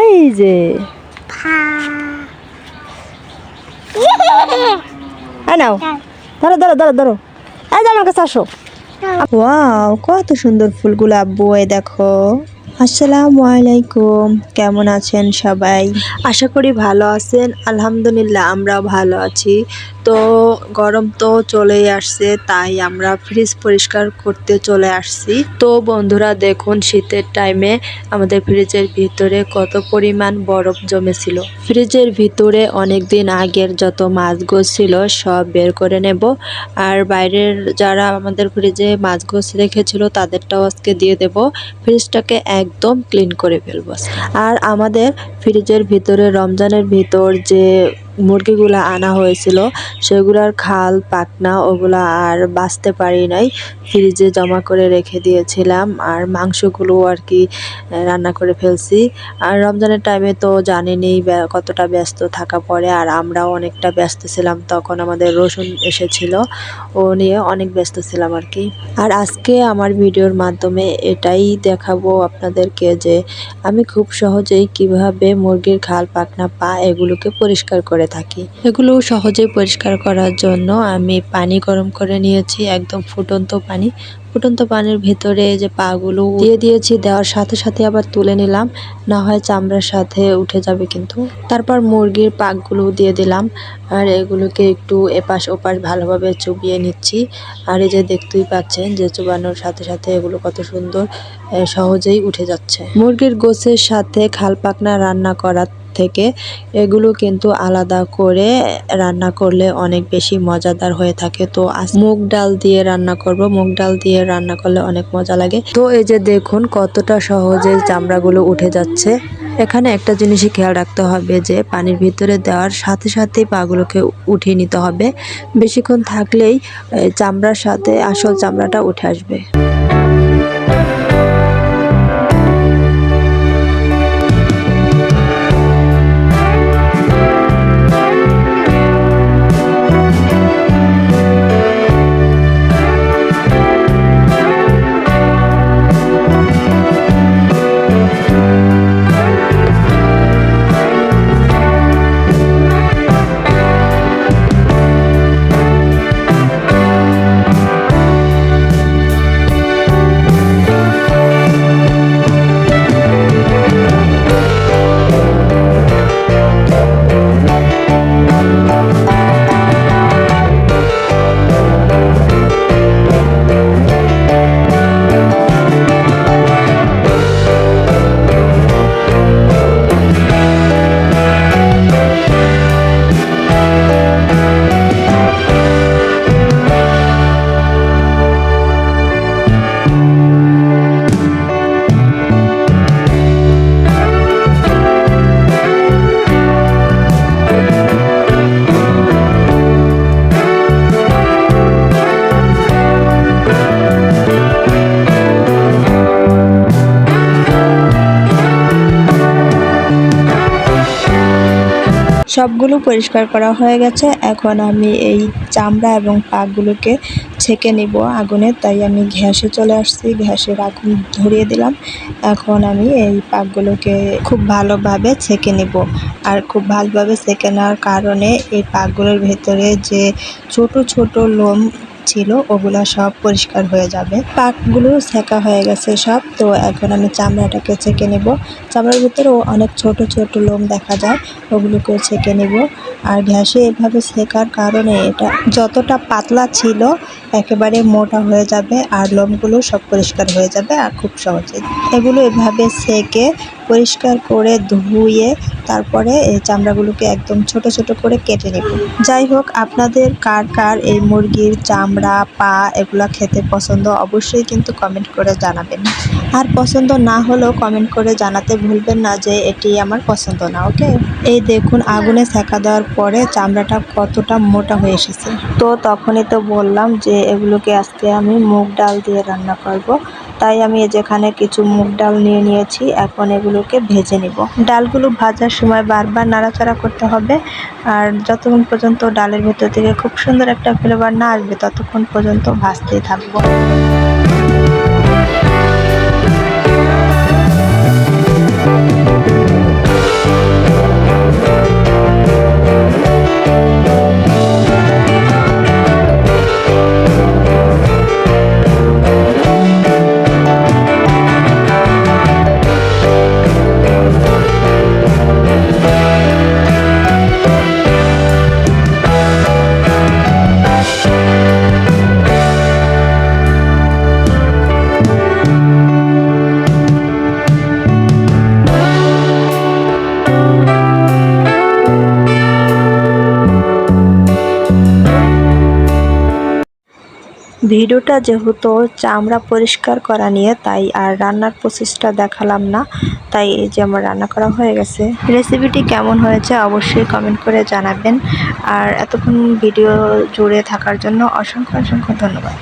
এই যে নাও, ধরো ধরো ধরো ধরো, এই যে আমার কাছে আসো। ওয়াও, কত সুন্দর ফুলগুলো আব্বু। এই দেখো। আসসালামু আলাইকুম, কেমন আছেন সবাই? আশা করি ভালো আছেন। আলহামদুলিল্লাহ আমরাও ভালো আছি। তো গরম তো চলেই আসছে, তাই আমরা ফ্রিজ পরিষ্কার করতে চলে আসছি। তো বন্ধুরা দেখুন, শীতের টাইমে আমাদের ফ্রিজের ভিতরে কত পরিমাণ বরফ জমেছিল। ফ্রিজের ভিতরে অনেক দিন আগের যত মাছগুলো ছিল সব বের করে নেব, আর বাইরের যারা আমাদের ফ্রিজে মাছগুলো রেখেছিল তাদেরটাও আজকে দিয়ে দেব। ফ্রিজটাকে একদম ক্লিন করে ফেলবো। আর আমাদের ফ্রিজের ভিতরে রমজানের ভিতর যে মুরগিগুলো আনা হয়েছিল সেগুলার খাল পাকনা ওগুলা আর বাঁচতে পারি নাই, ফ্রিজে জমা করে রেখে দিয়েছিলাম। আর মাংসগুলো আর কি রান্না করে ফেলছি। আর রমজানের টাইমে তো জানেনই কতটা ব্যস্ত থাকা পড়ে, আর আমরাও অনেকটা ব্যস্ত ছিলাম। তখন আমাদের রসুন এসেছিল, ও নিয়ে অনেক ব্যস্ত ছিলাম আর কি। আর আজকে আমার ভিডিওর মাধ্যমে এটাই দেখাবো আপনাদেরকে যে আমি খুব সহজেই কিভাবে মুরগির খাল পাকনা পা এগুলোকে পরিষ্কার করে থাকি। এগুলো সহজেই পরিষ্কার করার জন্য আমি পানি গরম করে নিয়েছি, একদম ফুটন্ত পানি। ফুটন্ত পানির ভিতরে যে পাগুলো দিয়ে দিয়েছি, দেওয়ার সাথে সাথে আবার তুলে নিলাম, না হয় চামড়ার সাথে উঠে যাবে কিন্তু। তারপর মুরগির পাগুলো দিয়ে দিলাম, আর এগুলোকে একটু এপাশ ওপাশ ভালোভাবে চুবিয়ে নিচ্ছি। আর এই যে দেখতেই পাচ্ছেন যে চুবানোর সাথে সাথে এগুলো কত সুন্দর সহজেই উঠে যাচ্ছে। মুরগির গোশের সাথে খাল পাকনা রান্না করা থেকে এগুলো কিন্তু আলাদা করে রান্না করলে অনেক বেশি মজাদার হয়ে থাকে। তো আজ মুগ ডাল দিয়ে রান্না করব, মুগ ডাল দিয়ে রান্না করলে অনেক মজা লাগে। তো এই যে দেখুন কতটা সহজে চামড়াগুলো উঠে যাচ্ছে। এখানে একটা জিনিসই খেয়াল রাখতে হবে যে পানির ভিতরে দেওয়ার সাথে সাথেই পাগুলোকে উঠিয়ে নিতে হবে। বেশিক্ষণ থাকলেই চামড়ার সাথে আসল চামড়াটা উঠে আসবে। সবগুলো পরিষ্কার করা হয়ে গেছে। এখন আমি এই চামড়া এবং পাগুলোকে ছেঁকে নিব আগুনে, তাই আমি গ্যাসে চলে আসছি, গ্যাসের আগুন ধরিয়ে দিলাম। এখন আমি এই পাগুলোকে খুব ভালোভাবে ছেঁকে নিব। আর খুব ভালোভাবে ছেঁকে নেওয়ার কারণে এই পাগুলোর ভেতরে যে ছোট ছোট লোম ছিল ওগুলা সব পরিষ্কার হয়ে যাবে। পাকগুলো ছেঁকা হয়ে গেছে সব। তো এখন আমি চামড়াটাকে ছেঁকে নেব। চামড়ার ভিতরেও অনেক ছোট ছোট লোম দেখা যায়, ওগুলোকেও ছেঁকে নেব। আর গ্যাসে এভাবে ছেঁকার কারণে এটা যতটা পাতলা ছিল একেবারে মোটা হয়ে যাবে, আর লোমগুলো সব পরিষ্কার হয়ে যাবে। আর খুব সহজে এগুলো এভাবে ছেঁকে পরিষ্কার করে ধুয়ে তারপরে এই চামড়াগুলোকে একদম ছোট ছোট করে কেটে নেব। যাই হোক, আপনাদের কার কার এই মুরগির চামড়া পা এগুলো খেতে পছন্দ অবশ্যই কিন্তু কমেন্ট করে জানাবেন। আর পছন্দ না হলেও কমেন্ট করে জানাতে ভুলবেন না যে এটি আমার পছন্দ না। ওকে, এই দেখুন আগুনে সেঁকা দেওয়ার পরে চামড়াটা কতটা মোটা হয়ে এসেছে। তো তখনই তো বললাম যে এগুলোকে আজকে আমি মুগ ডাল দিয়ে রান্না করব। তাই আমি যেখানে কিছু মুগ ডাল নিয়ে নিয়েছি, এখন এগুলোকে ভেজে নিব। ডালগুলো ভাজার সময় বারবার নাড়াচাড়া করতে হবে, আর যতক্ষণ পর্যন্ত ডালের ভেতর থেকে খুব সুন্দর একটা ফ্লেভার না আসবে ততক্ষণ পর্যন্ত ভাজতেই থাকবো। ভিডিওটা যেহেতু চামড়া পরিষ্কার করা নিয়ে, তাই আর রান্নার প্রসেসটা দেখালাম না। তাই এই যে আমার রান্না করা হয়ে গেছে। রেসিপিটি কেমন হয়েছে অবশ্যই কমেন্ট করে জানাবেন। আর এতক্ষণ ভিডিও জুড়ে থাকার জন্য অসংখ্য অসংখ্য ধন্যবাদ।